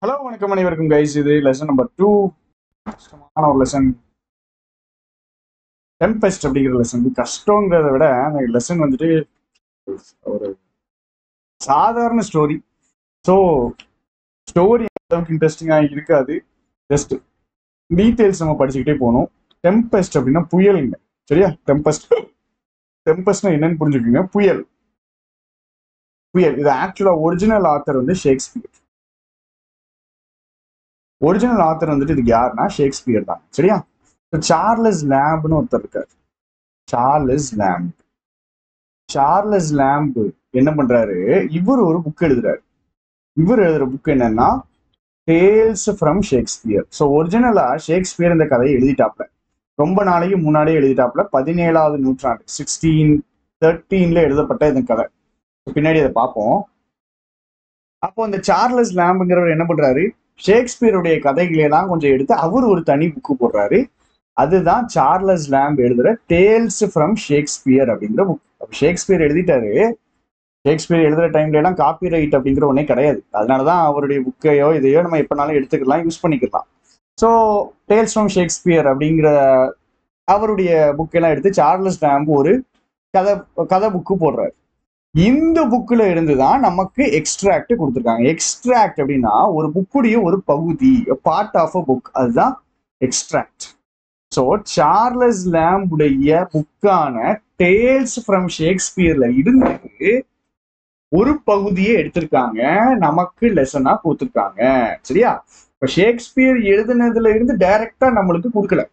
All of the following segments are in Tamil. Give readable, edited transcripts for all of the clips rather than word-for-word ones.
ஹலோ வணக்கம் அனைவருக்கும் கைஸ். இது லெசன் நம்பர் 2. கஷ்டமான ஒரு லெசன். டெம்பெஸ்ட் அப்படிங்கிற லெசன் கஷ்டங்கிறத விட அந்த லெசன் வந்துட்டு ஒரு சாதாரண ஸ்டோரி. ஸோ ஸ்டோரி அளவுக்கு இன்ட்ரெஸ்டிங்காக இருக்காது. ஜஸ்ட் டீட்டெயில்ஸ் நம்ம படிச்சுக்கிட்டே போகணும். டெம்பெஸ்ட் அப்படின்னா புயலுங்க. சரியா? டெம்பெஸ்ட்னா என்னன்னு புரிஞ்சுக்கோங்க. புயல். புயல் இது ஆக்சுவலா ஒரிஜினல் ஆத்தர் வந்து ஷேக்ஸ்பியர். ஒரிஜினல் ஆத்தர் வந்துட்டு இதுக்கு யாருன்னா ஷேக்ஸ்பியர் தான். சரியா? சார்லஸ் லேம்ப்னு ஒருத்தர் இருக்காரு. Charles lamp. சார்லஸ் லேம்ப் என்ன பண்றாரு? இவர் ஒரு புக் எழுதுறாரு. இவர் எழுதுற புக் என்னன்னா டேல்ஸ் ஃப்ரம் ஷேக்ஸ்பியர். ஸோ ஒரிஜினலா ஷேக்ஸ்பியர் இந்த கதையை எழுதிட்டாப்ல. ரொம்ப நாளைக்கு முன்னாடியே எழுதிட்டாப்ல. 17வது நூற்றாண்டு 1613 எழுதப்பட்ட இந்த கதை. பின்னாடி அதை பார்ப்போம். அப்போ இந்த சார்லஸ் லேம்புங்கிறவர் என்ன பண்றாரு? ஷேக்ஸ்பியருடைய கதைகளை எல்லாம் கொஞ்சம் எடுத்து அவர் ஒரு தனி புக்கு போடுறாரு. அதுதான் சார்லஸ் லேம்ப் எழுதுற டேல்ஸ் ஃப்ரம் ஷேக்ஸ்பியர் அப்படிங்கிற புக். ஷேக்ஸ்பியர் எழுதிட்டாரு. ஷேக்ஸ்பியர் எழுதுற டைம்ல எல்லாம் காப்பி ரைட் அப்படிங்கிற ஒன்னே கிடையாது. அதனாலதான் அவருடைய புக்கையோ இதையோ நம்ம எப்பனாலும் எடுத்துக்கலாம், யூஸ் பண்ணிக்கலாம். ஸோ டேல்ஸ் ஃப்ரம் ஷேக்ஸ்பியர் அப்படிங்கிற அவருடைய புக்கெல்லாம் எடுத்து சார்லஸ் லேம்ப் ஒரு கதை கதை புக்கு போடுறாரு. இந்த புக்கில் இருந்து தான் நமக்கு எக்ஸ்ட்ராக்ட் கொடுத்துருக்காங்க. எக்ஸ்ட்ராக்ட் அப்படின்னா ஒரு புக்குடைய ஒரு பகுதி, பார்ட் ஆஃப் அ புக், அதுதான் எக்ஸ்ட்ராக்ட். ஸோ சார்லஸ் லேம்புடைய புக்கான டேல்ஸ் ஃப்ரம் ஷேக்ஸ்பியர்ல இருந்து ஒரு பகுதியை எடுத்திருக்காங்க, நமக்கு லெசனா கொடுத்துருக்காங்க. சரியா? இப்ப ஷேக்ஸ்பியர் எழுதுனதுல இருந்து டைரக்டா நம்மளுக்கு கொடுக்கல.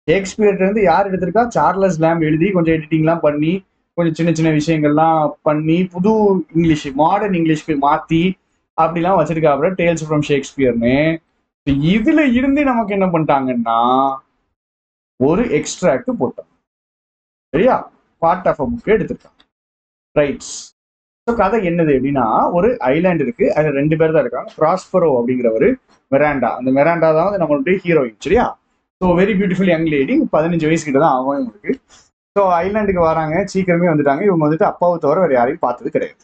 ஷேக்ஸ்பியர்ல இருந்து யார் எடுத்திருக்கா? சார்லஸ் லேம்ப் எழுதி கொஞ்சம் எடிட்டிங்லாம் பண்ணி கொஞ்சம் சின்ன சின்ன விஷயங்கள்லாம் பண்ணி புது இங்கிலீஷ், மாடர்ன் இங்கிலீஷ்க்கு மாத்தி அப்படிலாம் வச்சிருக்காப்புல டேல்ஸ் ஃப்ரம் ஷேக்ஸ்பியர்னு. இதுல இருந்து நமக்கு என்ன பண்ணிட்டாங்கன்னா ஒரு எக்ஸ்ட்ராக்ட் போட்டோம். சரியா? பார்ட் ஆஃப் அ புக் எடுத்திருக்காங்க. ரைட்ஸ். ஸோ கதை என்னது அப்படின்னா, ஒரு ஐலாண்ட் இருக்கு. அதுல 2 பேர் தான் இருக்காங்க. ப்ராஸ்பரோ அப்படிங்கிறவரு, மெராண்டா. அந்த மெராண்டா தான் வந்து நம்மளுடைய ஹீரோயின். சரியா? So very beautiful young lady. 15 வயசு கிட்ட தான் ஆகும் இவங்களுக்கு. ஸோ ஐலாண்டுக்கு வராங்க, சீக்கிரமே வந்துட்டாங்க. இவங்க வந்துட்டு அப்பாவை தவிர வேற யாரையும் பார்த்தது கிடையாது.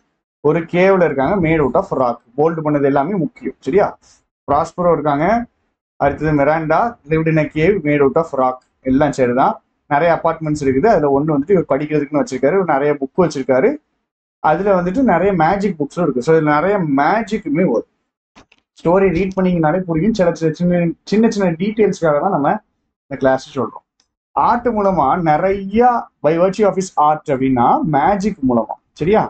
ஒரு கேவ்ல இருக்காங்க, made out of rock. Bold பண்ணது எல்லாமே முக்கியம். சரியா? ப்ராஸ்பரோ இருக்காங்க. அடுத்தது Miranda, lived in a cave made out of rock. எல்லாம் சரிதான். நிறைய அபார்ட்மெண்ட்ஸ் இருக்குது. அதுல ஒன்று வந்துட்டு இவர் படிக்கிறதுக்குன்னு வச்சிருக்காரு. நிறைய புக் வச்சிருக்காரு. அதுல வந்துட்டு நிறைய மேஜிக் புக்ஸும் இருக்கு. ஸோ இதுல நிறைய மேஜிக்குமே வரும். ஸ்டோரி ரீட் பண்ணீங்கனாலே புரியும். சில சின்ன சின்ன சின்ன டீட்டெயில்ஸ்க்காக தான் நம்ம இந்த கிளாஸ் சொல்றோம். ஆர்ட் மூலமா நிறைய by virtue of his art அப்படின்னா மேஜிக் மூலமா. சரியா?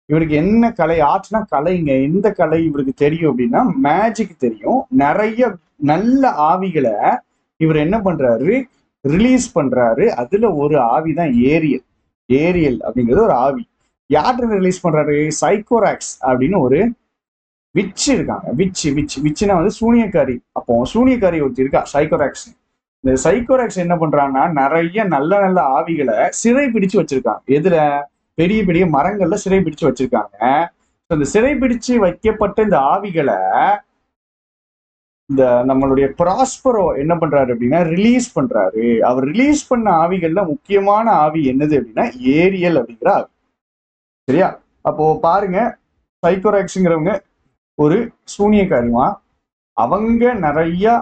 இவருக்கு என்ன கலை? ஆர்ட்னா கலைங்க. எந்த கலை இவருக்கு தெரியும் அப்படின்னா மேஜிக் தெரியும். நிறைய நல்ல ஆவிகளை இவர் என்ன பண்றாரு? ரிலீஸ் பண்றாரு. அதுல ஒரு ஆவி தான் ஏரியல். ஏரியல் அப்படிங்கிறது ஒரு ஆவி. யார்கிட்ட ரிலீஸ் பண்றாரு? சைக்கோராக்ஸ் அப்படின்னு ஒரு விச் இருக்காங்க. விச்சுனா வந்து சூனியக்காரி. அப்போ சூனியக்காரி ஒருத்தி இருக்கா, சைக்கோராக்ஸ். இந்த சைக்கோராக்ஸ் என்ன பண்றாங்கன்னா நிறைய நல்ல நல்ல ஆவிகளை சிறை பிடிச்சு வச்சிருக்காங்க. எதுல? பெரிய பெரிய மரங்கள்ல சிறை பிடிச்சு வச்சிருக்காங்க. இந்த சிறை பிடிச்சு வைக்கப்பட்ட இந்த ஆவிகளை இந்த நம்மளுடைய ப்ராஸ்பரோ என்ன பண்றாரு அப்படின்னா ரிலீஸ் பண்றாரு. அவர் ரிலீஸ் பண்ண ஆவிகள்ல முக்கியமான ஆவி என்னது அப்படின்னா ஏரியல் அப்படிங்கிற ஆவி. சரியா? அப்போ பாருங்க, சைக்கோராக்ஸ்ங்கிறவங்க ஒரு சூனியக்காரிமா. அவங்க நிறைய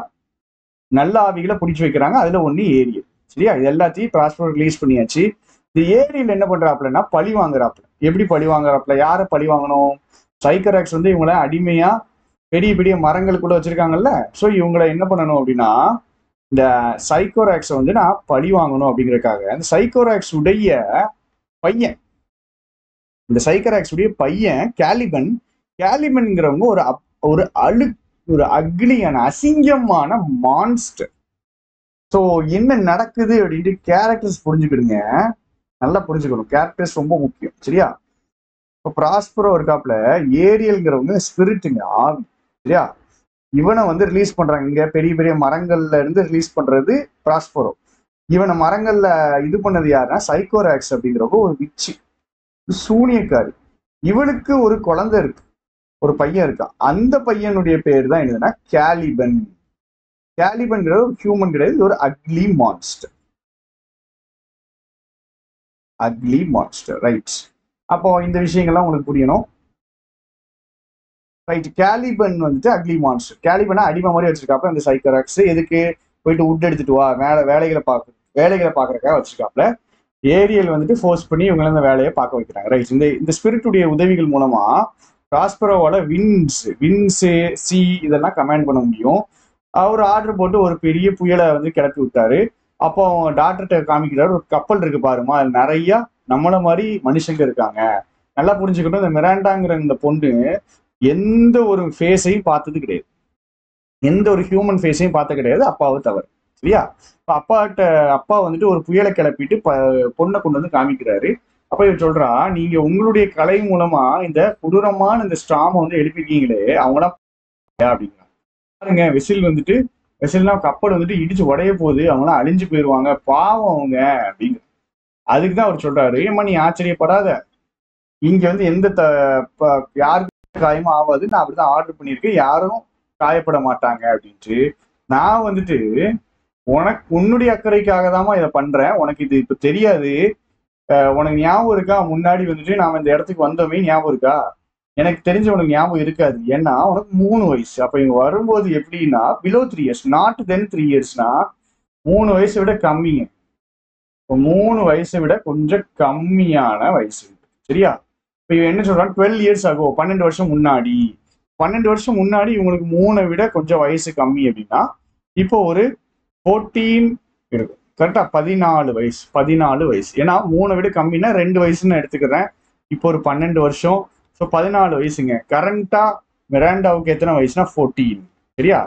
நல்ல ஆவிகளை பிடிச்சி வைக்கிறாங்க. அதுல ஒண்ணு ஏரியல். சரியா? இது எல்லாத்தையும் ப்ராஸ்பரோ ரிலீஸ் பண்ணியாச்சு. இந்த ஏரியல் என்ன பண்றாப்புலன்னா பழி வாங்குறாப்புல. எப்படி பழி வாங்குறாப்புல? யாரை பழி வாங்கணும்? சைக்கோராக்ஸ் வந்து இவங்கள அடிமையா பெரிய பெரிய மரங்கள் கூட வச்சிருக்காங்கல்ல. ஸோ இவங்களை என்ன பண்ணணும் அப்படின்னா இந்த சைக்கோராக்ஸை வந்து நான் பழி வாங்கணும் அப்படிங்கறதுக்காக இந்த சைக்கோராக்ஸ் உடைய பையன், இந்த சைக்கோராக்ஸ் உடைய பையன் கேலிபன். கேலிபன்ங்கிறவங்க ஒரு ஒரு ஒரு அக்லியான அசிங்கமான மான்ஸ்டர். ஸோ என்ன நடக்குது அப்படின்ட்டு கேரக்டர்ஸ் புரிஞ்சுக்கிடுங்க. நல்லா புரிஞ்சுக்கணும். கேரக்டர்ஸ் ரொம்ப முக்கியம். சரியா? இப்போ ப்ராஸ்பரோ இருக்காப்புல, ஏரியல்ங்கிறவங்க ஸ்பிரிட்டுங்க, ஆவி. சரியா? இவனை வந்து ரிலீஸ் பண்றாங்க. இங்க பெரிய பெரிய மரங்கள்ல இருந்து ரிலீஸ் பண்றது ப்ராஸ்பரோ. இவனை மரங்கள்ல இது பண்ணது யாருன்னா சைக்கோராக்ஸ் அப்படிங்கிறவங்க ஒரு விச்சு, சூனியக்காரி. இவனுக்கு ஒரு குழந்தை இருக்கு, ஒரு பையன் இருக்கான். அந்த பையனுடைய பேர் தான் என்னதுன்னா கேலிபன். கேலிபன்கிற ஒரு ஹியூமன் கிடையாது, ஒரு ugly monster. Ugly monster. Right. அப்போ இந்த விஷயங்கள்லாம் உங்களுக்கு புரியணும். ரைட். கேலிபன் வந்துட்டு அக்லி மான்ஸ்டர். கேலிபனா அடிமை மாதிரி வச்சிருக்காப்ல அந்த சைக்கராக்ஸ். எதுக்கு? போயிட்டு உட் எடுத்துட்டு வா, வேலைகளை பாக்குறதுக்காக வச்சிருக்காப்ல. ஏரியல் வந்துட்டு ஃபோர்ஸ் பண்ணி இவங்க அந்த வேலையை பார்க்க வைக்கிறாங்க. ரைட். இந்த ஸ்பிரிட்டுடைய உதவிகள் மூலமா ப்ராஸ்பரோவோட வின்ஸு சி இதெல்லாம் கமாண்ட் பண்ண முடியும். அவர் ஆர்டர் போட்டு ஒரு பெரிய புயலை வந்து கிளப்பி விட்டாரு. அப்போ அவங்க டாக்டர்கிட்ட காமிக்கிறாரு, ஒரு கப்பல் இருக்கு பாருமா, அது நிறைய நம்மள மாதிரி மனுஷங்க இருக்காங்க. நல்லா புரிஞ்சுக்கணும், இந்த மிராண்டாங்கிற இந்த பொண்ணு எந்த ஒரு ஃபேஸையும் பார்த்தது கிடையாது, எந்த ஒரு ஹியூமன் ஃபேஸையும் பார்த்த கிடையாது, அப்பாவை தவிர. சரியா? இப்போ அப்பா வந்துட்டு ஒரு புயலை கிளப்பிட்டு பொண்ணை கொண்டு வந்து காமிக்கிறாரு. அப்ப இவர் சொல்றா, நீங்க உங்களுடைய கலை மூலமா இந்த கொடூரமான இந்த ஸ்ட்ராமை வந்து எழுப்பிருக்கீங்களே, அவங்களாம் அப்படிங்கிறாங்க. பாருங்க, வெசில்னா கப்பல் வந்துட்டு இடிச்சு உடைய போகுது, அவங்களாம் அழிஞ்சு போயிருவாங்க, பாவம் அவங்க அப்படிங்கிற. அதுக்குதான் அவர் சொல்றாரு, ஏமா நீ ஆச்சரியப்படாத, இங்க வந்து எந்த யாருக்கு காயமும் ஆகாது, நான் அப்படிதான் ஆர்டர் பண்ணியிருக்கேன், யாரும் காயப்பட மாட்டாங்க அப்படின்ட்டு. நான் வந்துட்டு உன்னுடைய அக்கறைக்காக தாமா இதை பண்றேன், உனக்கு இது இப்ப தெரியாது. உனக்கு ஞாபகம் இருக்கா, முன்னாடி வந்துட்டு நாம இந்த இடத்துக்கு வந்தோமே ஞாபகம் இருக்கா? எனக்கு தெரிஞ்ச உனக்கு ஞாபகம் இருக்காது, ஏன்னா உனக்கு 3 வயசு. அப்ப இவங்க வரும்போது எப்படின்னா பிலோ 3 இயர்ஸ், நாட் தென் 3 இயர்ஸ்னா 3 வயசை விட கம்மிங்க. இப்போ 3 வயசை விட கொஞ்சம் கம்மியான வயசு. சரியா? இப்போ இவன் என்ன சொல்றான், 12 இயர்ஸ் ஆகும், 12 வருஷம் முன்னாடி. 12 வருஷம் முன்னாடி இவங்களுக்கு 3 விட கொஞ்சம் வயசு கம்மி அப்படின்னா இப்போ ஒரு 14 இருக்கும். கரெக்டா? 14 வயசு. ஏன்னா 3 விட கம்மின்னா 2 வயசுன்னு எடுத்துக்கிறேன். இப்போ ஒரு 12 வருஷம், ஸோ 14 வயசுங்க. கரண்டா மிராண்டாவுக்கு எத்தனை வயசுனா 14. சரியா?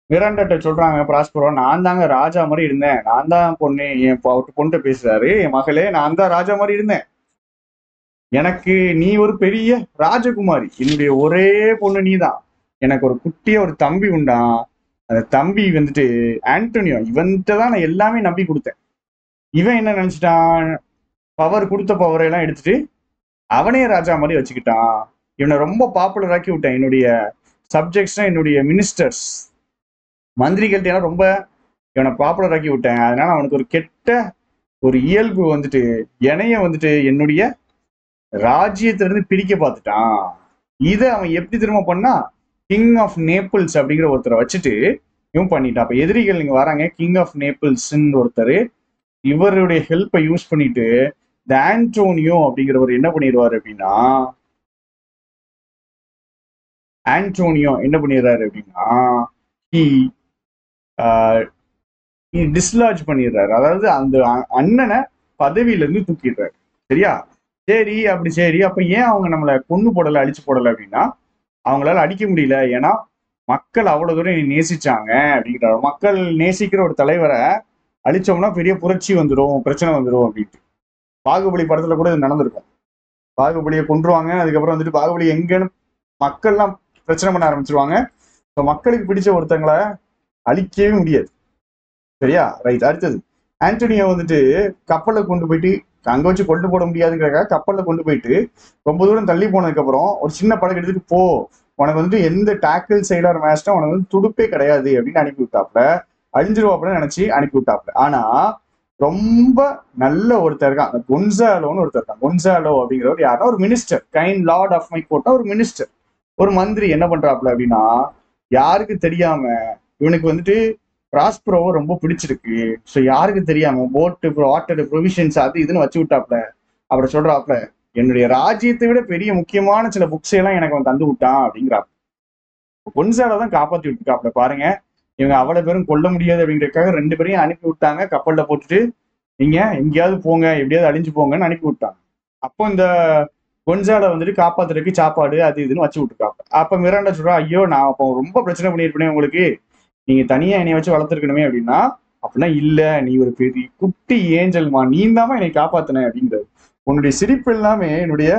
மிராண்டாட்ட சொல்றாங்க ப்ராஸ்பரோ, நான் தாங்க ராஜா மாதிரி இருந்தேன், நான் தான் பொண்ணு, என் பொண்ணு பேசுறாரு, என் மகளே, நான் தான் ராஜா மாதிரி இருந்தேன், எனக்கு நீ ஒரு பெரிய ராஜகுமாரி, என்னுடைய ஒரே பொண்ணு நீ தான், எனக்கு ஒரு குட்டிய ஒரு தம்பி உண்டான், அந்த தம்பி வந்துட்டு ஆண்டோனியோ, இவன்கிட்ட தான் நான் எல்லாமே நம்பி கொடுத்தேன். இவன் என்ன நினைச்சிட்டான், கொடுத்த பவரை எல்லாம் எடுத்துட்டு அவனே ராஜா மாதிரி வச்சுக்கிட்டான். இவனை ரொம்ப பாப்புலர் ஆக்கி விட்டேன், என்னுடைய சப்ஜெக்ட்ஸ், என்னுடைய மினிஸ்டர்ஸ், மந்திரிகள்ட்ட எல்லாம் ரொம்ப இவனை பாப்புலர் ஆக்கி விட்டேன். அதனால அவனுக்கு ஒரு கெட்ட ஒரு இயல்பு வந்துட்டு என்னைய வந்துட்டு என்னுடைய ராஜ்யத்திலிருந்து பிரிக்க பார்த்துட்டான். இதை அவன் எப்படி திரும்ப பண்ணா, கிங் ஆஃப் நேபிள்ஸ் அப்படிங்கிற ஒருத்தரை வச்சுட்டு இவன் பண்ணிட்டான். அப்ப எதிரிகள் இங்க வராங்க, கிங் ஆஃப் நேபிள்ஸ்ன்னு ஒருத்தர், இவருடைய ஹெல்ப்பை யூஸ் பண்ணிட்டு இந்த ஆண்டோனியோ அப்படிங்கிறவர் என்ன பண்ணிடுவாரு அப்படின்னா, டிஸ்லாஜ் பண்ணிடுறாரு. அதாவது அந்த அண்ணனை பதவியில இருந்து தூக்கிடுறாரு. சரியா? சரி, அப்படி சரி. அப்ப ஏன் அவங்க நம்மளை கொண்டு போடல, அழிச்சு போடல அப்படின்னா, அவங்களால அடிக்க முடியல, ஏன்னா மக்கள் அவ்வளவு தூரம் நேசிச்சாங்க அப்படிங்கிறாரு. மக்கள் நேசிக்கிற ஒரு தலைவரை அழிச்சோம்னா பெரிய புரட்சி வந்துடும், பிரச்சனை வந்துடும் அப்படின்ட்டு. பாகுபலி படத்துல கூட இது நடந்திருக்கும். பாகுபலியை கொன்றுவாங்க, அதுக்கப்புறம் வந்துட்டு பாகுபலி எங்கன்னு மக்கள்லாம் பிரச்சனை பண்ண ஆரம்பிச்சிருவாங்க. இப்போ மக்களுக்கு பிடிச்ச ஒருத்தங்களை அழிக்கவே முடியாது. சரியா? ரைட். அடுத்தது, ஆண்டோனியோ வந்துட்டு கப்பலை கொண்டு போயிட்டு, அங்க வச்சு கொண்டு போட முடியாதுங்கிறக்காக கப்பல்ல கொண்டு போயிட்டு ரொம்ப தூரம் தள்ளி போனதுக்கு அப்புறம் ஒரு சின்ன படகு எடுத்துட்டு போ, உனக்கு வந்துட்டு எந்த டேக்கிள் சைலர் மேட்ச்னா உனக்கு வந்து துடுப்பே கிடையாது அப்படின்னு அனுப்பி விட்டாப்ல, அழிஞ்சிருவாப்ல நினைச்சு அனுப்பி விட்டாப்ல. ஆனா ரொம்ப நல்ல ஒருத்தர் இருக்கான், கொன்சாலோன்னு ஒருத்தர் இருக்கான். கொன்சாலோ அப்படிங்கிறவர் யாருன்னா ஒரு minister, kind lord of my கோர்ட்னா ஒரு மினிஸ்டர், ஒரு மந்திரி. என்ன பண்றாப்ல அப்படின்னா, யாருக்கு தெரியாம இவனுக்கு வந்துட்டு ப்ராஸ்பரோவை ரொம்ப பிடிச்சிருக்கு, ஸோ யாருக்கு தெரியாம போட்டு வாட்டர் ப்ரொவிஷன்ஸ் அது இதுன்னு வச்சு விட்டாப்ல. அப்படி சொல்றாப்ல, என்னுடைய ராஜ்யத்தை விட பெரிய முக்கியமான சில புக்ஸ் எல்லாம் எனக்கு அவன் தந்து விட்டான் அப்படிங்கிறாப்ல. கொன்சாலோ தான் காப்பாத்தி விட்டுருக்காப்ல. பாருங்க, இவங்க அவ்வளவு பேரும் கொல்ல முடியாது அப்படிங்கிறதுக்காக 2 பேரையும் அனுப்பி விட்டாங்க, கப்பல்ல போட்டுட்டு நீங்க எங்கேயாவது போங்க, எப்படியாவது அழிஞ்சு போங்கன்னு அனுப்பி விட்டாங்க. அப்போ இந்த கொன்சாலை வந்துட்டு காப்பாத்துறதுக்கு சாப்பாடு அது இதுன்னு வச்சு விட்டுருக்காங்க. அப்ப மிராண்டா சொல்றா, ஐயோ நான் அப்போ ரொம்ப பிரச்சனை பண்ணியிருப்பேனே உங்களுக்கு, நீங்க தனியா என்னை வச்சு வளர்த்துருக்கணுமே அப்படின்னா, அப்படின்னா இல்ல, நீ ஒரு பெரிய குட்டி ஏஞ்சல்மா, நீ தாமா என்னை காப்பாத்தின அப்படிங்கிறது. உன்னுடைய சிரிப்பு எல்லாமே என்னுடைய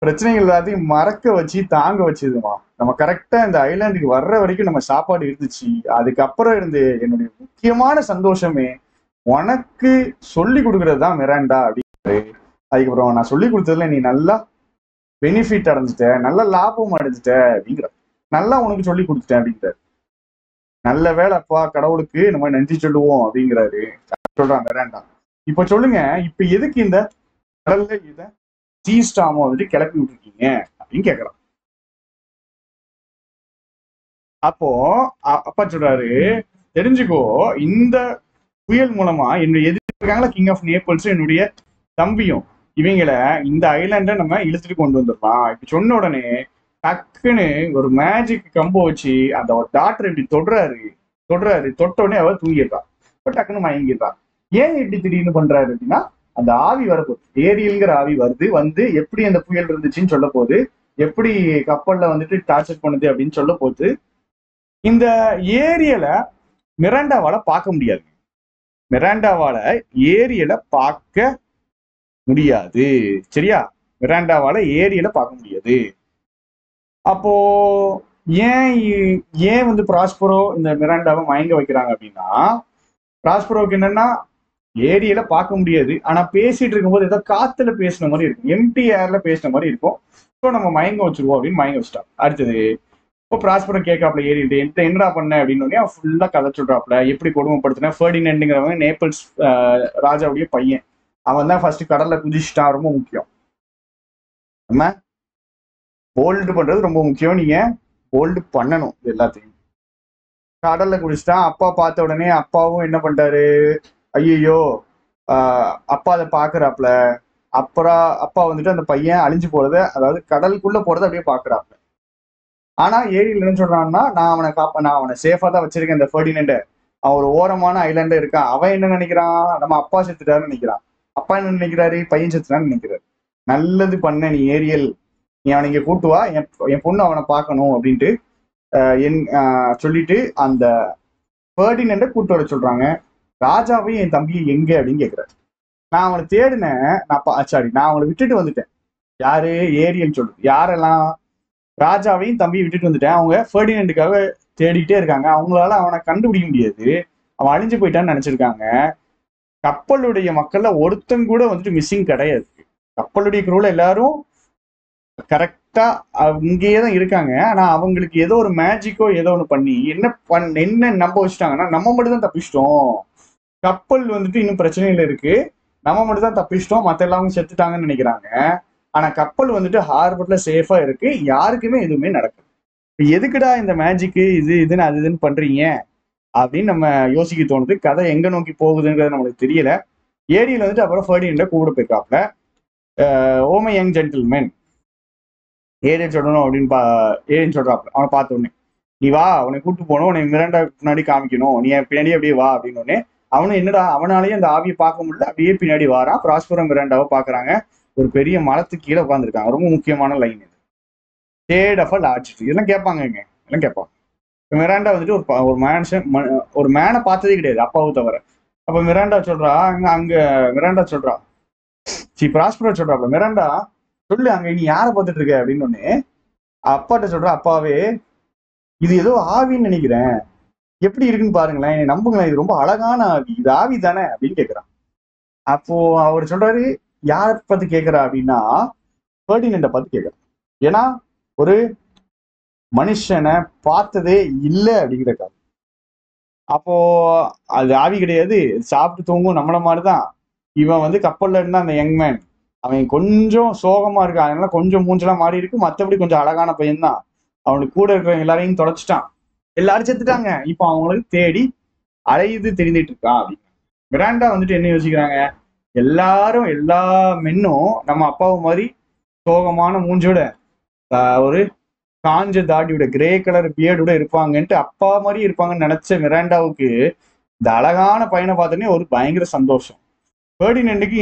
பிரச்சனைகள் எல்லாத்தையும் மறக்க வச்சு தாங்க வச்சதுமா. நம்ம கரெக்டா இந்த ஐலாண்டுக்கு வர்ற வரைக்கும் நம்ம சாப்பாடு இருந்துச்சு, அதுக்கப்புறம் இருந்து என்னுடைய முக்கியமான சந்தோஷமே உனக்கு சொல்லி கொடுக்கறது தான் மிராண்டா அப்படிங்கிறது. அதுக்கப்புறம் நான் சொல்லி கொடுத்ததுல நீ நல்லா பெனிஃபிட் அடைஞ்சிட்ட, நல்ல லாபம் அடைஞ்சிட்ட அப்படிங்கிற, நல்லா உனக்கு சொல்லி கொடுத்துட்டேன் அப்படிங்கிறாரு. நல்ல வேலைப்பா, கடவுளுக்கு நம்ம நன்றி சொல்லுவோம் அப்படிங்கிறாரு. சொல்றாங்க மிராண்டா. இப்ப சொல்லுங்க, இப்ப எதுக்கு இந்த கடல்ல இத சீ ஸ்டார்மை வந்துட்டு கிளப்பி விட்டுருக்கீங்க அப்படின்னு கேட்கறான். அப்போ அப்பா சொல்றாரு, தெரிஞ்சுக்கோ, இந்த புயல் மூலமா என்னுடைய எதிர்க்காங்களா கிங் ஆஃப் நேபிள்ஸ் என்னுடைய தம்பியும், இவங்கள இந்த ஐலாண்ட நம்ம இழுத்துட்டு கொண்டு வந்துடலாம். இப்ப சொன்ன உடனே டக்குன்னு ஒரு மேஜிக் கம்போ வச்சு அந்த டாக்டர் இப்படி தொட்ட உடனே அவர் தூங்கிடுறான். டக்குன்னு மயங்கிடுறான். ஏன் இப்படி திடீர்னு பண்றாரு அப்படின்னா, அந்த ஆவி வரப்போகுது, ஏரியல்ங்கிற ஆவி வந்து எப்படி அந்த புயல் இருந்துச்சுன்னு சொல்ல போகுது, எப்படி கப்பல்ல வந்துட்டு டார்ச்சர் பண்ணுது அப்படின்னு சொல்ல போகுது. இந்த ஏரியலை மிராண்டாவால பார்க்க முடியாது. மிராண்டாவால ஏரியலை பார்க்க முடியாது. சரியா? மிராண்டாவால ஏரியலை பார்க்க முடியாது. அப்போ ஏன் வந்து ப்ராஸ்பரோ இந்த மிராண்டாவை மயங்க வைக்கிறாங்க அப்படின்னா, ப்ராஸ்பரோக்கு என்னன்னா ஏரியலை பார்க்க முடியாது, ஆனா பேசிட்டு இருக்கும்போது ஏதோ காத்துல பேசின மாதிரி இருக்கும், எம்டி ஏர்ல பேசின மாதிரி இருக்கும். ஸோ நம்ம மயங்க வச்சிருவோம் அப்படின்னு மயங்க வச்சிட்டான். அடுத்தது இப்போ ப்ராஸ்பரோ கேட்காப்ல ஏறிட்டு என்னடா பண்ண அப்படின்னு அவன் ஃபுல்லா கதை சொல்றாப்ல, எப்படி கொடுமைப்படுத்தின ஃபெர்டினண்டுங்கிறவங்க நேபிள்ஸ் ராஜாவுடைய பையன். அவன் தான் ஃபர்ஸ்ட் கடல்ல குதிச்சுட்டான். ரொம்ப முக்கியம், நம்ம போல்டு பண்றது ரொம்ப முக்கியம். நீங்க போல்டு பண்ணணும் எல்லாத்தையும். கடல்ல குடிச்சிட்டான். அப்பா பார்த்த உடனே அப்பாவும் என்ன பண்ணிட்டாரு, ஐயோ அப்பா அதை பாக்குறாப்ல. அப்புறம் அப்பா வந்துட்டு அந்த பையன் அழிஞ்சு போறத, அதாவது கடலுக்குள்ள போறத அப்படியே பாக்குறாப்ல. ஆனா ஏரியில் என்ன சொல்றான்னா, நான் அவனை சேஃபா தான் வச்சிருக்கேன் இந்த ஃபெர்டினண்ட. அவன் ஒரு ஓரமான ஐலாண்ட இருக்கான். அவன் என்ன நினைக்கிறான், நம்ம அப்பா செத்துட்டாருன்னு நினைக்கிறான். அப்பா என்ன நினைக்கிறாரு, பையன் செத்துட்டான்னு நினைக்கிறாரு. நல்லது பண்ண நீ ஏரியல், நீ அவனை இங்க கூட்டு வா, என் பொண்ணு அவனை பார்க்கணும் அப்படின்ட்டு சொல்லிட்டு அந்த ஃபெர்டினண்ட கூட்டு வர சொல்றாங்க. ராஜாவையும் என் தம்பியை எங்க அப்படின்னு கேட்கிறாரு. நான் அவனை தேடினேன், நான் அவனை விட்டுட்டு வந்துட்டேன். யாரு, ஏரியல் சொல்றது. யாரெல்லாம், ராஜாவையும் தம்பியை விட்டுட்டு வந்துட்டேன். அவங்க ஃபெர்டினண்டுக்காக தேடிக்கிட்டே இருக்காங்க. அவங்களால அவனை கண்டுபிடிக்க முடியாது, அவன் அழிஞ்சு போயிட்டான்னு நினைச்சிருக்காங்க. கப்பலுடைய மக்கள்ல ஒருத்தன் கூட வந்துட்டு மிஸ்ஸிங் கிடையாது. கப்பலுடைய குரூல எல்லாரும் கரெக்டா இங்கேயே தான் இருக்காங்க. ஆனா அவங்களுக்கு ஏதோ ஒரு மேஜிக்கோ ஏதோ ஒன்று பண்ணி என்ன நம்ப வச்சுட்டாங்கன்னா, நம்ம மட்டும் தான் தப்பிச்சிட்டோம், கப்பல் வந்துட்டு இன்னும் பிரச்சனையில இருக்கு, நம்ம மட்டும் தான் தப்பிச்சிட்டோம், மற்ற எல்லாரும் செத்துட்டாங்கன்னு நினைக்கிறாங்க. ஆனா கப்பல் வந்துட்டு ஹார்பர்ல சேஃபா இருக்கு, யாருக்குமே எதுவுமே நடக்குது. எதுக்குடா இந்த மேஜிக்கு இதுன்னு அது இதுன்னு பண்றீங்க அப்படின்னு நம்ம யோசிக்க தோணுது. கதை எங்க நோக்கி போகுதுங்கிறது நம்மளுக்கு தெரியல. ஏரியில் வந்துட்டு அப்புறம் ஃபெர்டினண்ட கூப்பிட போயிருக்காப்ல. ஓமை யங் ஜென்டில்மேன், ஏரியல் சொல்லணும் அப்படின்னு ஏரியல் சொல்றாப்ல. அவனை பார்த்த உடனே, நீ வா, அவனை கூப்பிட்டு போகணும், உன்னை மிராண்டா பின்னாடி காமிக்கணும், நீ பின்னாடி அப்படியே வா அப்படின்னு. அவனு என்னடா, அவனாலேயே அந்த ஆவியை பார்க்க முடியல, அப்படியே பின்னாடி வாரான். ப்ராஸ்பரோ மிராண்டாவை பாக்குறாங்க. ஒரு பெரிய மரத்துக்கு கீழே உட்காந்துருக்காங்க. ரொம்ப முக்கியமான லைன் இது. Shade of a large tree. இதெல்லாம் கேட்பாங்க, எல்லாம் கேட்பாங்க. மிராண்டா வந்துட்டு ஒரு மேனை பார்த்ததே கிடையாது அப்பாவை தவிர. அப்ப மிராண்டா சொல்றா, மிராண்டா சொல்றா, ப்ராஸ்பரோ சொல்றாப்ல, மிராண்டா சொல்லு, அங்க நீ யாரை பார்த்துட்டு இருக்க அப்படின்னு ஒண்ணு. அப்பாட்ட சொல்றா, அப்பாவே இது ஏதோ ஆவின்னு நினைக்கிறேன், எப்படி இருக்குன்னு பாருங்களேன், நம்புங்களேன், இது ரொம்ப அழகான ஆவி, இது ஆவி தானே அப்படின்னு கேட்கிறான். அப்போ அவர் சொல்றாரு, யார பார்த்து கேட்கிறா அப்படின்னா, ஃபெர்டினண்ட பார்த்து கேட்கிறான். ஏன்னா ஒரு மனுஷனை பார்த்ததே இல்லை அப்படிங்கிற காரணம். அப்போ அது ஆவி கிடையாது, சாப்பிட்டு தூங்கும் நம்மள மாதிரிதான். இவன் வந்து கப்பல்ல இருந்தா அந்த யங்மேன், அவன் கொஞ்சம் சோகமா இருக்கான், அதனால கொஞ்சம் மூஞ்செல்லாம் மாறி இருக்கு, மற்றபடி கொஞ்சம் அழகான பையன்தான். அவனுக்கு கூட இருக்கிற எல்லாரையும் தொலைச்சிட்டான், எல்லாரும் செத்துட்டாங்க, இப்போ அவங்களுக்கு தேடி அலையுது தெரிஞ்சிட்டு இருக்கான் அப்படின்னு. மிராண்டா வந்துட்டு என்ன யோசிக்கிறாங்க, எல்லா மென்னும் நம்ம அப்பாவு மாதிரி சோகமான மூஞ்சோட ஒரு காஞ்ச தாடியோட கிரே கலர் பியர்டோட இருப்பாங்கன்ட்டு, அப்பா மாதிரி இருப்பாங்கன்னு நினைச்ச மிராண்டாவுக்கு இந்த அழகான பையனை பார்த்தோன்னே ஒரு பயங்கர சந்தோஷம். ஃபெர்டினண்டுக்கு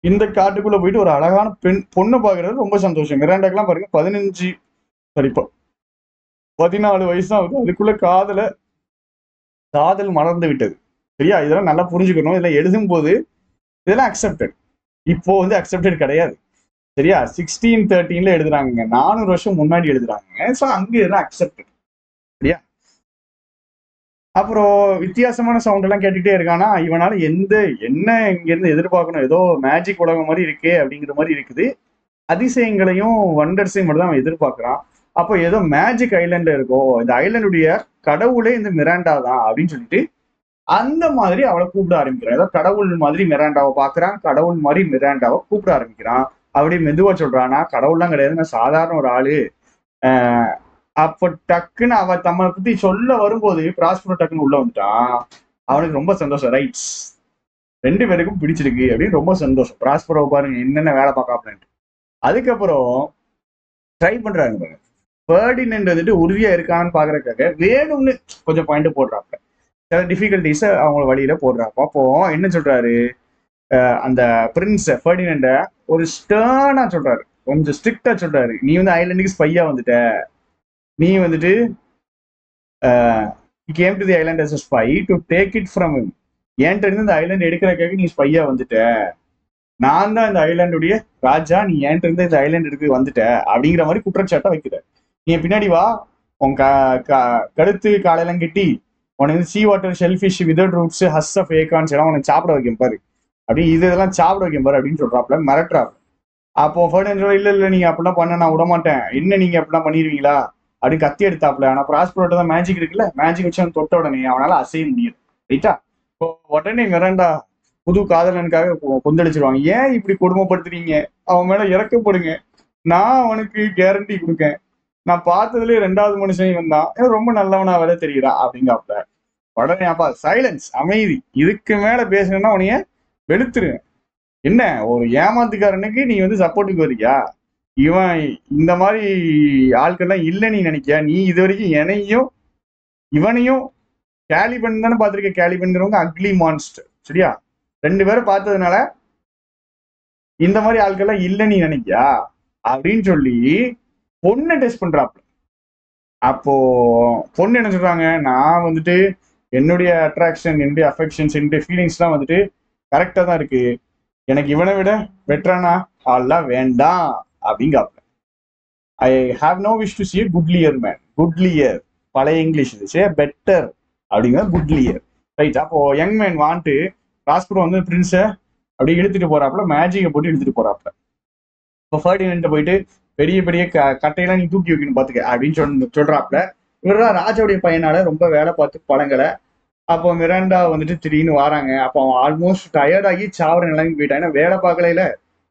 இந்த காட்டுக்குள்ள போயிட்டு ஒரு அழகான பொண்ணை பாக்குறது ரொம்ப சந்தோஷம். மிராண்டாக்கெல்லாம் பாருங்க 14 வயசு தான் ஆகுது, அதுக்குள்ள காதல் மலர்ந்து விட்டது. சரியா? இதெல்லாம் நல்லா புரிஞ்சுக்கணும். இதெல்லாம் எழுதும் போது இதெல்லாம் அக்செப்டட், இப்போ வந்து அக்செப்டட் கிடையாது. சரியா? 1613 எழுதுறாங்க, 400 வருஷம் முன்னாடி எழுதுறாங்க. ஸோ அங்க இதெல்லாம் அக்செப்டட். சரியா? அப்புறம் வித்தியாசமான சவுண்ட் எல்லாம் கேட்டுக்கிட்டே இருக்கானா, இவனால என்ன இங்க இருந்து எதிர்பார்க்கணும், ஏதோ மேஜிக் உலகம் மாதிரி இருக்கே அப்படிங்கிற மாதிரி இருக்குது. அதிசயங்களையும் வண்டர்ஸையும் மட்டும் தான் அவன் எதிர்பார்க்கிறான். அப்போ ஏதோ மேஜிக் ஐலாண்ட்ல இருக்கோ, இந்த ஐலாண்டுடைய கடவுளே இந்த மிராண்டா தான் அப்படின்னு சொல்லிட்டு அந்த மாதிரி அவளை கூப்பிட ஆரம்பிக்கிறான். ஏதோ கடவுள் மாதிரி மிராண்டாவை பாக்குறான், கடவுள் மாதிரி மிராண்டாவை கூப்பிட ஆரம்பிக்கிறான். அப்படியே மெதுவா சொல்றானா, கடவுள்லாம் கிடையாது, நான் சாதாரண ஒரு ஆளு அப்போ டக்குன்னு அவ தம்மை பத்தி சொல்ல வரும்போது ப்ராஸ்பரோ டக்குன்னு உள்ள வந்துட்டான். அவனுக்கு ரொம்ப சந்தோஷம். ரைட்ஸ், 2 பேருக்கும் பிடிச்சிருக்கு அப்படின்னு ரொம்ப சந்தோஷம். ப்ராஸ்பரோ பாருங்க என்னென்ன வேலை பார்க்காப்லன்ட்டு. அதுக்கப்புறம் ட்ரை பண்றாங்க பாருங்க. ஃபெர்டினண்ட் வந்துட்டு உறுதியா இருக்கான்னு பாக்குறதுக்காக வேணும்னு கொஞ்சம் பாயிண்ட் போடுறாப்ல, சில டிஃபிகல்டிஸ அவங்க வழியில போடுறாப்ப. அப்போ என்ன சொல்றாரு, அந்த பிரின்ஸ் ஃபெர்டினண்ட ஒரு ஸ்டர்னா சொல்றாரு, கொஞ்சம் ஸ்ட்ரிக்டா சொல்றாரு. நீ வந்து ஐலண்டுக்கு ஸ்பையா வந்துட்ட, நீ வந்துட்டு he came to the island as a spy to take it from him. என்கிட்ட இருந்து இந்த ஐலாண்ட் எடுக்கிறதுக்காக நீ ஸ்பையா வந்துட்ட, நான் தான் இந்த ஐலாண்டுடைய ராஜா, நீ என்கிட்ட இருந்து இந்த ஐலாண்ட் எடுக்க வந்துட்ட அப்படிங்கிற மாதிரி குற்றச்சாட்டை வைக்கிற. நீ பின்னாடி வா, உன் கழுத்து காலையெல்லாம் கட்டி உனக்கு வந்து sea water shellfish withered roots ஹஸ் ஆஃப் ஏகான்ஸ் எல்லாம் உனக்கு சாப்பிட வைக்கும் பாரு, அப்படி இதெல்லாம் சாப்பிட வைக்கும் பாரு அப்படின்னு சொல்றாப்ல, மிரட்டுறாப்ல. அப்போ ஃபெர்டினண்ட் இல்ல இல்ல நீங்க அப்படிலாம் பண்ண நான் விட மாட்டேன், என்ன நீங்க அப்படிலாம் பண்ணிடுவீங்களா அப்படின்னு கத்தி எடுத்தாப்ல. ஆனா ப்ராஸ்பரோட்ட தான் மேஜிக் இருக்குல்ல, மேஜிக் வச்சு அவன் தொட்ட உடனே அவனால அசைய முடியும். ரைட்டா? இப்போ உடனே மிரண்டா புது காதலனுக்காக கொந்தளிச்சிருவாங்க. ஏன் இப்படி கொடுமைப்படுத்துறீங்க, அவன் மேல இறக்கப்படுங்க, நான் அவனுக்கு கேரண்டி கொடுக்கேன், நான் பார்த்ததுலேயே 2வது மனுஷன் இவன் தான், ரொம்ப நல்லவனா வேலை தெரியுறான் அப்படிங்காப்ல. உடனே அப்பா சைலன்ஸ், அமைதி, இதுக்கு மேல பேசணும்னா உனைய வெளுத்துருவேன். என்ன ஒரு ஏமாத்துக்காரனுக்கு நீ வந்து சப்போர்ட்டுக்கு வரியா, இவன் இந்த மாதிரி ஆட்கள்லாம் இல்லை நீ நினைக்கியா, நீ இது வரைக்கும் என்னையும் இவனையும் கேலிபன் தானே பார்த்துருக்க, கேலிபன்கிறவங்க அக்லி மான்ஸ்டர், சரியா? 2 பேரும் பார்த்ததுனால இந்த மாதிரி ஆட்கள்லாம் இல்லை நீ நினைக்கியா அப்படின்னு சொல்லி பொண்ணை டெஸ்ட் பண்றாப்ல. அப்போ பொண்ணு என்ன சொல்றாங்க, நான் வந்துட்டு என்னுடைய அட்ராக்ஷன், என்னுடைய அஃபெக்ஷன்ஸ், என்னுடைய ஃபீலிங்ஸ்லாம் வந்துட்டு கரெக்டா தான் இருக்கு, எனக்கு இவனை விட பெட்டரானா ஆள்லாம் வேண்டாம் அப்படிங்காப்ல. I have no wish to see goodlier man, goodlier பழைய இங்கிலீஷ் இருந்துச்சு, பெட்டர் அப்படிங்கிற குட்லியர். ரைட்? அப்போ யங் மேன் வாண்ட்டு ப்ராஸ்பரோ வந்து பிரின்ஸை அப்படியே இழுத்துட்டு போறாப்புல, மேஜிக்கை போட்டு இழுத்துட்டு போறாப்புல. இப்போ ஃபெர்டினண்ட் போயிட்டு பெரிய பெரிய கட்டையெல்லாம் நீ தூக்கி வைக்கணும் பாத்துக்க அப்படின்னு சொல்றாப்புல. இவர்தான் ராஜாவுடைய பையனால ரொம்ப வேலை பார்த்து பழங்களை. அப்போ மிராண்டா வந்துட்டு திடீர்னு வராங்க. அப்போ அவன் ஆல்மோஸ்ட் டயர்டாகி சாவர நிலைமை போயிட்டான். ஏன்னா வேலை பார்க்கல,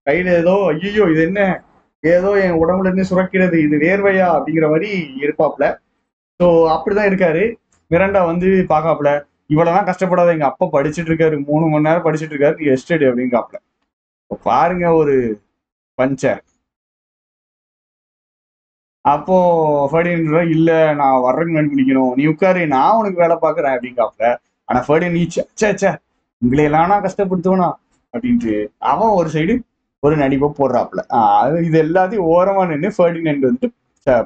கையில ஏதோ ஐயோ இது என்ன, ஏதோ என் உடம்புல இருந்து சுரக்கிறது, இது வேர்வையா அப்படிங்கிற மாதிரி இருப்பாப்ல. ஸோ அப்படிதான் இருக்காரு. மிராண்டா வந்து பாக்காப்ல, இவ்வளவுதான் கஷ்டப்படாத, எங்க அப்பா படிச்சுட்டு இருக்காரு, 3 மணி நேரம் படிச்சுட்டு இருக்காரு, எஸ்டேட் அப்படிங்காப்ல. பாருங்க ஒரு பஞ்ச. அப்போ ஃபெர்டினண்ட் இல்ல நான் வர்றதுக்கு முன்னாடி பிடிக்கணும், நீ உட்காரு நான் உனக்கு வேலை பார்க்குறேன் அப்படிங்காப்ல. ஆனா ஃபெர்டினண்ட் சே உங்களையெல்லாம் நான் கஷ்டப்படுத்துவனா அப்படின்ட்டு அவன் ஒரு சைடு ஒரு நடிப்பை போடுறாப்புல. இது எல்லாத்தையும் ஓரமா நின்று ஃபெர்டினண்ட் வந்துட்டு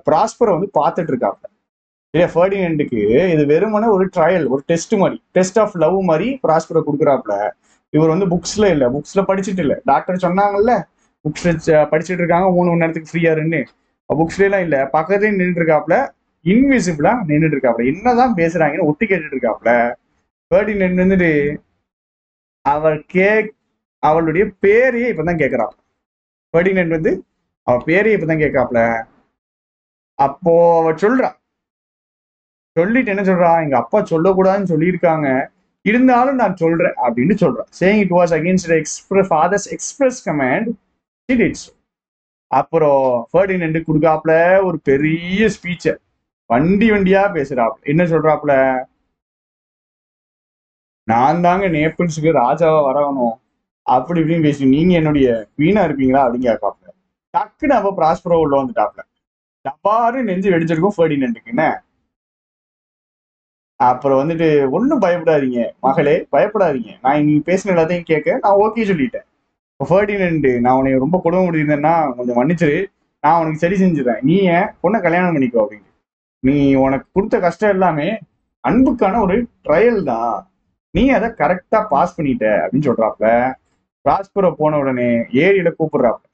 ப்ராஸ்பரை வந்து பார்த்துட்டு இருக்காப்ல. சரியா? ஃபெர்டினண்டுக்கு இது வெறுமனே ஒரு ட்ரையல், ஒரு டெஸ்ட் மாதிரி, டெஸ்ட் ஆஃப் லவ் மாதிரி ப்ராஸ்பரை கொடுக்குறாப்புல. இவர் வந்து புக்ஸ்ல இல்ல, புக்ஸ்ல படிச்சுட்டு இல்ல, டாக்டர் சொன்னாங்கல்ல புக்ஸ்ல படிச்சுட்டு இருக்காங்க 3 மணி நேரத்துக்கு ஃப்ரீயாருன்னு, புக்ஸ்ல எல்லாம் இல்ல, பக்கத்துலயே நின்றுட்டு இருக்காப்ல, இன்விசிபிளா நின்றுட்டு இருக்காப்ல, என்னதான் பேசுறாங்கன்னு ஒட்டி கேட்டுட்டு இருக்காப்ல. ஃபெர்டினண்ட் வந்துட்டு அவளுடைய பேரையே இப்பதான் கேட்கிறான். ஃபெர்டினண்ட் வந்து அவ பேரையே இப்பதான் கேட்காப்ல. அப்போ அவ சொல்றான், சொல்லிட்டு என்ன சொல்றா, எங்க அப்பா சொல்லக்கூடாதுன்னு சொல்லியிருக்காங்க, இருந்தாலும் நான் சொல்றேன் அப்படின்னு சொல்றான். Saying it was against father's express command, she did so. அப்புறம் ஃபெர்டினண்ட் கொடுக்காப்ல ஒரு பெரிய ஸ்பீச்ச, வண்டியா பேசுறாப்ல. என்ன சொல்றாப்ல, நான் தாங்க நேபிள்ஸுக்கு ராஜாவா வரணும் அப்படி இப்படின்னு பேசி, நீங்க என்னுடைய குவீனா இருப்பீங்களா அப்படின்னு கேட்காப்ல. டக்குன்னு அப்ப ப்ராஸ்பரோ உள்ள வந்துட்டாப்ல. டப்பாரு நெஞ்சு வெடிச்சிருக்கும் ஃபெர்டினண்ட்டுக்கு. என்ன அப்புறம் வந்துட்டு, ஒன்றும் பயப்படாதீங்க மகளே, பயப்படாதீங்க, நான் நீங்க பேசின எல்லாத்தையும் கேட்க நான் ஓகே சொல்லிட்டேன். ஃபெர்டினண்ட், நான் உன்னை ரொம்ப கொடுமை முடியிருந்தேன்னா கொஞ்சம் மன்னிச்சிரு, நான் உனக்கு சரி செஞ்சுறேன், நீ ஏன் பொண்ணை கல்யாணம் பண்ணிக்கோ அப்படின்னு. நீ உனக்கு கொடுத்த கஷ்டம் எல்லாமே அன்புக்கான ஒரு ட்ரையல் தான், நீ அதை கரெக்டா பாஸ் பண்ணிட்ட அப்படின்னு சொல்றாப்ல. ப்ராஸ்பரோ போன உடனே ஏரியல கூப்பிடுறாப்ல.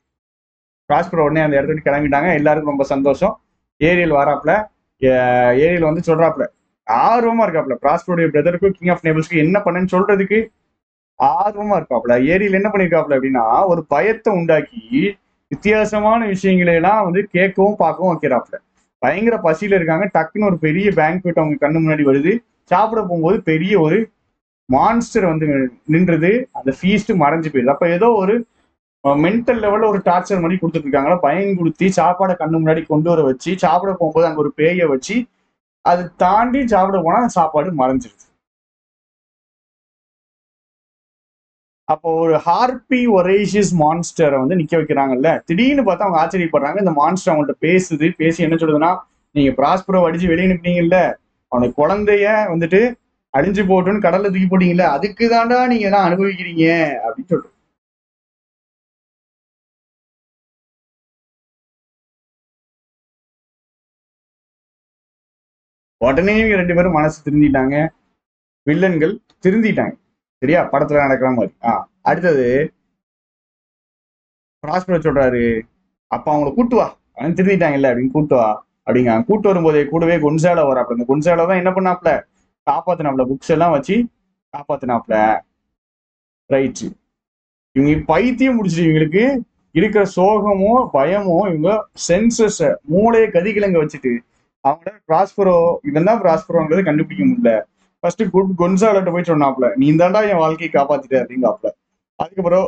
ப்ராஸ்பரோ உடனே அந்த இடத்துக்கு கிளம்பிட்டாங்க. எல்லாருக்கும் ரொம்ப சந்தோஷம். ஏரியல் வராப்ல. ஏரியல் வந்து சொல்றாப்ல, ஆர்வமா இருக்காப்ல, ப்ராஸ்பரோடைய பிரதருக்கும் கிங் ஆஃப் நேபிள்ஸ்க்கு என்ன பண்ணேன்னு சொல்றதுக்கு ஆர்வமா இருக்காப்ல. ஏரியல் என்ன பண்ணிருக்காப்ல அப்படின்னா, ஒரு பயத்தை உண்டாக்கி வித்தியாசமான விஷயங்களை எல்லாம் வந்து கேட்கவும் பார்க்கவும் வைக்கிறாப்ல. பயங்கர பசியில இருக்காங்க, டக்குன்னு ஒரு பெரிய பேங்க்வெட் அவங்க கண்ணு முன்னாடி வருது. சாப்பிட போகும்போது பெரிய ஒரு மான்ஸ்டர் வந்து நின்றது, அந்த ஃபீஸ்ட் மறைஞ்சு போயிடுது. அப்ப ஏதோ ஒரு மென்டல் லெவல்ல ஒரு டார்ச்சர் மாதிரி கொடுத்துட்டு இருக்காங்களா, பயங்குடுத்தி சாப்பாடை கண்ணு முன்னாடி கொண்டு வர வச்சு சாப்பிட போகும்போது அங்க ஒரு பேயை வச்சு அது தாண்டி சாப்பிட போனா சாப்பாடு மறைஞ்சிருது. அப்போ ஒரு ஹார்பி ஒரேஷியஸ் மான்ஸ்டரை வந்து நிக்க வைக்கிறாங்கல்ல, திடீர்னு பார்த்தா அவங்க ஆச்சரியப்படுறாங்க. இந்த மான்ஸ்டர் அவங்கள்ட்ட பேசுது. பேசி என்ன சொல்லுதுன்னா, நீங்க பிராஸ்பரோ அடிச்சு வெளியே நிப்பீங்கல்ல, அவனுக்கு குழந்தைய வந்துட்டு அழிஞ்சு போட்டுன்னு கடல்ல தூக்கி போட்டீங்கல்ல, அதுக்கு தாண்டா நீங்க எல்லாம் அனுபவிக்கிறீங்க அப்படின்னு சொல்றோம். உடனே இவங்க 2 பேரும் மனசு திருந்திட்டாங்க. வில்லன்கள் திருந்திட்டாங்க. சரியா, படத்துல நடக்கிற மாதிரி. அடுத்தது பிராஸ்பரோ சொல்றாரு, அப்ப அவங்கள கூட்டு வா, அவன் திருந்திட்டாங்கல்ல அப்படின்னு கூட்டு வா அப்படிங்க. கூட்டு வரும்போதே கூடவே கொன்சாலோ வராப்ல. இந்த கொன்சாலோ தான் என்ன பண்ணாப்ல, காப்பாத்தினாப்ல, புக்ஸ் எல்லாம் வச்சு காப்பாத்தினாப்ல. ரைட். இவங்க பைத்தியம் முடிச்சிட்டு இவங்களுக்கு இருக்கிற சோகமோ பயமோ இவங்க சென்சஸ் மூளையை கதிகிழங்க வச்சுட்டு அவங்கள பிராஸ்பரோ இவன் தான் பிராஸ்பரோங்கிறது கண்டுபிடிக்க முடியல. ஃபர்ஸ்ட் கொன்சாலோட்ட போய் சொன்னாப்ல, நீ தாண்டா என் வாழ்க்கையை காப்பாத்திட்ட அப்படிங்காப்ல. அதுக்கப்புறம்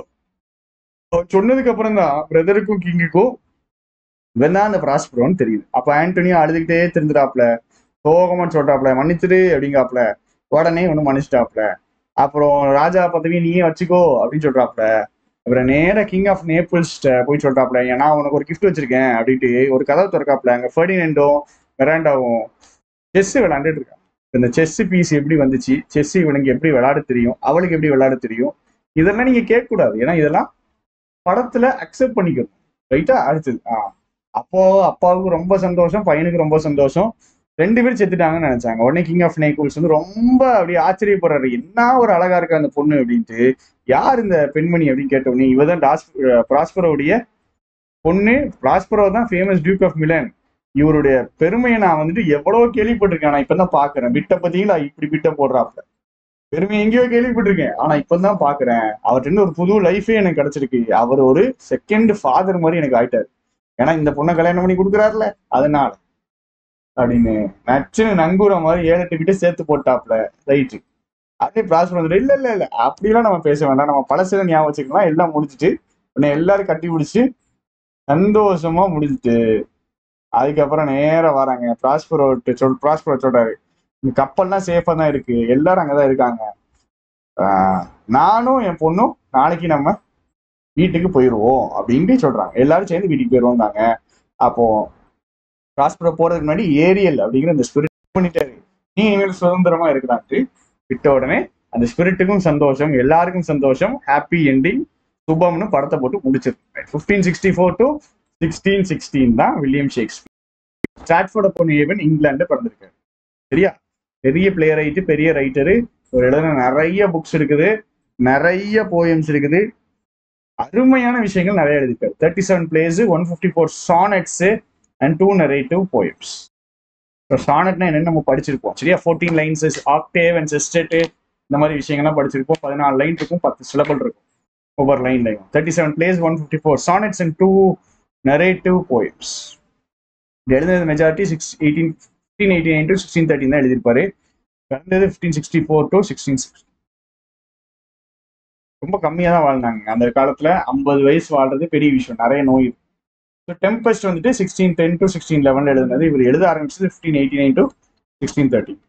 சொன்னதுக்கு அப்புறம் தான் பிரதருக்கும் கிங்குக்கும் இவன் தான் அந்த பிராஸ்பரோன்னு தெரியுது. அப்ப ஆண்டனியோ அழுதுகிட்டே திருந்துடாப்ல, சோகமா சொல்றாப்ல, மன்னிச்சிரு அப்படிங்காப்ல. உடனே ஒண்ணு மன்னிச்சிட்டாப்ல. அப்புறம் ராஜா பதவி நீயே வச்சுக்கோ அப்படின்னு சொல்றாப்ல. அப்புறம் நேர கிங் ஆஃப் நேபிள்ஸ் போய் சொல்றாப்ல, ஏன்னா உனக்கு ஒரு கிஃப்ட் வச்சிருக்கேன் அப்படின்ட்டு ஒரு கதவை திறக்காப்ல. அங்க ஃபெர்டினெண்டும் மிராண்டாவும் செஸ் விளையாண்டுட்டு இருக்காங்க. இந்த செஸ் பீஸ் எப்படி வந்துச்சு, செஸ் இவனுக்கு எப்படி விளையாட தெரியும், அவளுக்கு எப்படி விளையாட தெரியும், இதெல்லாம் நீங்க கேட்க கூடாது. ஏன்னா இதெல்லாம் படத்துல அக்செப்ட் பண்ணிக்கணும். ரைட்டா. அடுத்தது அப்போ அப்பாவுக்கு ரொம்ப சந்தோஷம், பையனுக்கு ரொம்ப சந்தோஷம். 2 பேரும் செத்துட்டாங்கன்னு நினைச்சாங்க. உடனே கிங் ஆஃப் நேபிள்ஸ் வந்து ரொம்ப அப்படியே ஆச்சரியப்படுறாரு, என்ன ஒரு அழகா இருக்கா அந்த பொண்ணு அப்படின்ட்டு. யார் இந்த பெண்மணி அப்படின்னு கேட்ட உடனே இவதான் பிராஸ்பரோடைய பொண்ணு. பிராஸ்பரோ தான் ஃபேமஸ் டியூக் ஆஃப் மிலன். இவருடைய பெருமையை நான் வந்துட்டு எவ்வளவு கேள்விப்பட்டிருக்கேன், நான் இப்பதான் பாக்குறேன். பிட்ட பத்தீங்களா, இப்படி பிட்ட போடுறாப்ல. பெருமை எங்கேயோ கேள்விப்பட்டிருக்கேன், ஆனா இப்பதான் பாக்குறேன். அவர்கிட்ட ஒரு புது லைஃபே எனக்கு கிடைச்சிருக்கு. அவர் ஒரு செகண்ட் ஃபாதர் மாதிரி எனக்கு ஆயிட்டாரு. ஏன்னா இந்த பொண்ணை கல்யாணம் பண்ணி கொடுக்குறாருல, அதனால அப்படின்னு நச்சுன்னு நங்கூர மாதிரி 7-8 கிட்ட சேர்த்து போட்டாப்ல. ரைட்டு. அதே பிராஸ் வந்துட்டு இல்ல இல்ல இல்ல அப்படிலாம் நம்ம பேச வேண்டாம், நம்ம பழசுல ஞாபகம் வச்சுக்கலாம். எல்லாம் முடிச்சுட்டு உன்னை எல்லாரும் கட்டி பிடிச்சு சந்தோஷமா முடிஞ்சுட்டு அதுக்கப்புறம் நேரம் வராங்க. பிராஸ்பரோ சொல்றாரு, இந்த கப்பல்லாம் சேஃபா தான் இருக்கு, எல்லாரும் அங்கதான் இருக்காங்க. நானும் என் பொண்ணும் நாளைக்கு நம்ம வீட்டுக்கு போயிடுவோம் அப்படின்ட்டு சொல்றாங்க. எல்லாரும் சேர்ந்து வீட்டுக்கு போயிடுவோம்னாங்க. அப்போ பிராஸ்பரோ போறதுக்கு முன்னாடி ஏரியல் அப்படிங்கிற அந்த ஸ்பிரிட் பண்ணிட்டாரு, நீ இனிமேல் சுதந்திரமா இருக்கலான்ட்டு விட்ட உடனே அந்த ஸ்பிரிட்டுக்கும் சந்தோஷம், எல்லாருக்கும் சந்தோஷம், ஹாப்பி எண்டிங், சுபம்னு படத்தை போட்டு முடிச்சிருக்கு. 1564 to 1616 தான் William Shakespeare. Stratford upon Avon England பிறந்திருக்காரு. சரியா, பெரிய பிளே ரைட்டு, பெரிய ரைட்டரு. ஒரு எழுதுன நிறைய புக்ஸ் இருக்குது, நிறைய போயம்ஸ் இருக்குது, அருமையான விஷயங்கள் நிறைய எழுதிருக்காரு. 37 plays, 154 sonnets and 2 narrative poems. சானட்னா என்னன்னு நம்ம படிச்சிருப்போம். சரியா, 14 லைன்ஸ், ஆக்டேவ் அண்ட் செஸ்டெட், இந்த மாதிரி விஷயங்கள்லாம் படிச்சிருப்போம். 14 லைன் இருக்கும், 10 சிலபல் இருக்கும் ஒவ்வொரு லைன்லையும். 37 plays, 154 sonnets and 2 narrative poems. இது எழுதுனது மெஜாரிட்டி 1589 to 1613 தான் எழுதியிருப்பாரு. பிறந்தது 1564 to 1660. ரொம்ப கம்மியா தான் வாழ்ந்தாங்க அந்த காலத்துல. 50 வயசு வாழ்றது பெரிய விஷயம், நிறைய நோய். டெம்பஸ்ட் வந்துட்டு 1610 to 1611 எழுதுனது. இவர் எழுத ஆரம்பிச்சது 1589 to 1613.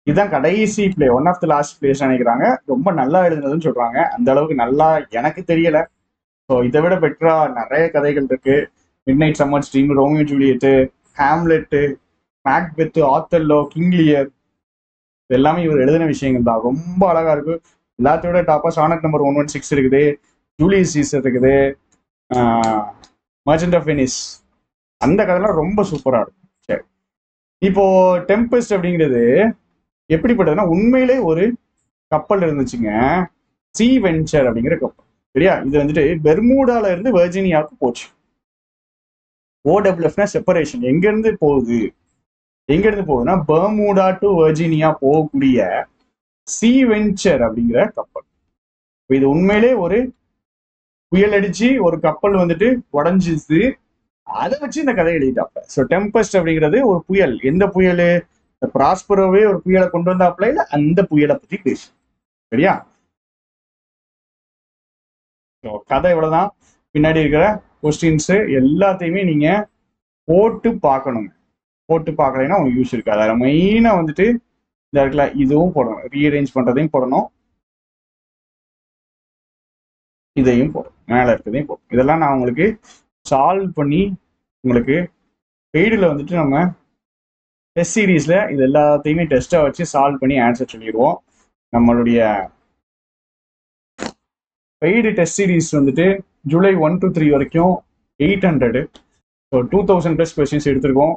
இதுதான் கடைசி play, one of the last plays நினைக்கிறாங்க. ரொம்ப நல்லா எழுதுனதுன்னு சொல்றாங்க. அந்த அளவுக்கு நல்லா எனக்கு தெரியல. ஸோ இதை விட பெட்டரா நிறைய கதைகள் இருக்கு. Midnight summer stream, Romeo Juliet, Hamlet, Macbeth, Othello, King Lear, எல்லாமே இவர் எழுதின விஷயங்கள் தான். ரொம்ப அழகா இருக்கு. எல்லாத்தையோட டாப்பா சானட் நம்பர் 116 இருக்குது, ஜூலியஸ் சீசர் இருக்குது, மர்ச்சன்ட் ஆஃப் வெனிஸ், அந்த கதைலாம் ரொம்ப சூப்பரா இருக்கும். சரி, இப்போ டெம்பஸ்ட் அப்படிங்கிறது எப்படிப்பட்டதுன்னா, உண்மையிலே ஒரு கப்பல் இருந்துச்சுங்க, சி வெஞ்சர் அப்படிங்கிற கப்பல். சரியா, இது வந்துட்டு பெர்மூடால இருந்து வெர்ஜீனியாவுக்கு போச்சு. ஓடபிள்யூஎஃப்னா செப்பரேஷன். எங்க இருந்து போகுதுன்னா பெர்மூடா டு வெர்ஜீனியா போகக்கூடிய சி வெஞ்சர் அப்படிங்கிற கப்பல். இது உண்மையிலே ஒரு புயல் அடிச்சு ஒரு கப்பல் வந்துட்டு உடஞ்சிச்சு, அதை வச்சு இந்த கதை எழுதிட்டாப்ல. ஸோ டெம்பஸ்ட் அப்படிங்கிறது ஒரு புயல். எந்த புயல்? பிராஸ்பரோவே ஒரு புயலை கொண்டு வந்தாப்ல, இல்ல அந்த புயலை பத்தி பேசு. சரியா, கதை இவ்வளவுதான். பின்னாடி இருக்கிற கொஸ்டின்ஸ் எல்லாத்தையுமே நீங்க போட்டு பார்க்கணுங்க. போட்டு பார்க்கலைன்னா உங்களுக்கு யூஸ் இருக்காது. அதில் மெயினாக வந்துட்டு இந்த இடத்துல இதுவும் போடணும், ரீஅரேஞ்ச் பண்றதையும் போடணும், இதையும் போடணும், மேலே இருக்கிறதையும் போடணும். இதெல்லாம் நான் உங்களுக்கு சால்வ் பண்ணி உங்களுக்கு பெய்டில் வந்துட்டு நம்ம டெஸ்ட் சீரீஸில் இது எல்லாத்தையுமே டெஸ்ட்டை வச்சு சால்வ் பண்ணி ஆன்சர் சொல்லிடுவோம். நம்மளுடைய பெய்டு டெஸ்ட் சீரீஸ் வந்துட்டு ஜூலை 1 to 3 வரைக்கும் 800, ஸோ 2000+ கொஸ்டின்ஸ் எடுத்திருக்கோம்.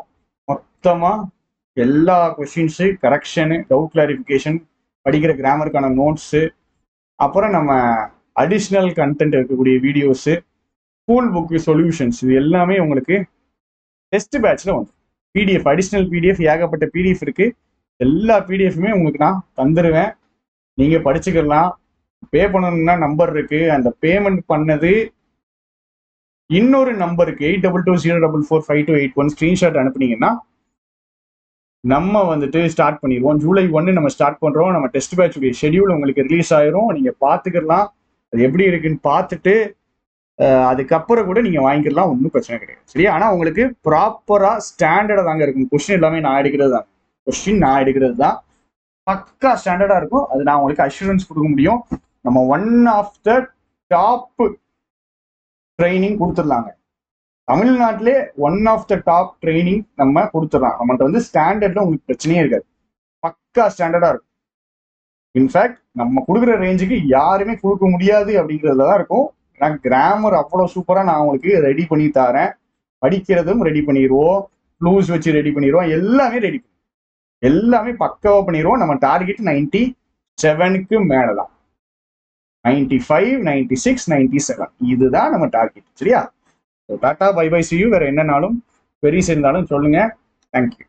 மொத்தமாக எல்லா கொஸ்டின்ஸு, கரெக்ஷனு, டவுட் கிளாரிஃபிகேஷன், படிக்கிற கிராமருக்கான நோட்ஸு, அப்புறம் நம்ம அடிஷ்னல் கண்டென்ட் இருக்கக்கூடிய வீடியோஸு, ஸ்கூல் புக்கு சொல்யூஷன்ஸ், இது எல்லாமே உங்களுக்கு டெஸ்ட் பேட்சில் வந்து பிடிஎஃப், அடிஷ்னல் பிடிஎஃப், ஏகப்பட்ட பிடிஎஃப் இருக்குது. எல்லா பிடிஎஃப்மே உங்களுக்கு நான் தந்துடுவேன், நீங்கள் படிச்சுக்கலாம். பே பண்ணணும்னா நம்பர் இருக்குது, அந்த பேமெண்ட் பண்ணது இன்னொரு நம்பருக்கு 8220445281 ஸ்க்ரீன்ஷாட் அனுப்புனீங்கன்னா நம்ம வந்துட்டு ஸ்டார்ட் பண்ணிடுவோம். ஜூலை 1 நம்ம ஸ்டார்ட் பண்ணுறோம். நம்ம டெஸ்ட் பேட்சுடைய ஷெடியூல் உங்களுக்கு ரிலீஸ் ஆயிரும், நீங்கள் பார்த்துக்கலாம். அது எப்படி இருக்குன்னு பார்த்துட்டு அதுக்கப்புறம் கூட நீங்கள் வாங்கிக்கலாம், ஒன்றும் பிரச்சனை கிடையாது. சரியா? ஆனால் உங்களுக்கு ப்ராப்பராக ஸ்டாண்டர்டாக தாங்க இருக்கும். கொஸ்டின் எல்லாமே நான் எடுக்கிறது தான், கொஸ்டின் நான் எடுக்கிறது தான், பக்கா ஸ்டாண்டர்டாக இருக்கும். அது நான் உங்களுக்கு அஷூரன்ஸ் கொடுக்க முடியும். நம்ம one of the top training கொடுத்துடலாங்க. தமிழ்நாட்டிலே one of the top training நம்ம கொடுத்துடலாம். நம்மள்ட்ட வந்து ஸ்டாண்டர்ட்ல உங்களுக்கு பிரச்சனையே இருக்காது, பக்கா ஸ்டாண்டர்டா இருக்கும். இன்ஃபேக்ட் நம்ம கொடுக்குற ரேஞ்சுக்கு யாருமே கொடுக்க முடியாது அப்படிங்கிறதுல தான் இருக்கும். ஏன்னா கிராமர் அவ்வளோ சூப்பராக நான் உங்களுக்கு ரெடி பண்ணி தரேன். படிக்கிறதும் ரெடி பண்ணிடுவோம், க்ளூஸ் வச்சு ரெடி பண்ணிடுவோம், எல்லாமே ரெடி பண்ணுவோம், எல்லாமே பக்காவாக பண்ணிடுவோம். நம்ம டார்கெட் 97க்கு மேலே தான், 95, 96, 97 இதுதான் நம்ம டார்கெட். சரியா? Tata, bye bye, see you. வேற என்னன்னாலும் பெரிய இருந்தாலும் சொல்லுங்க. தேங்க்யூ.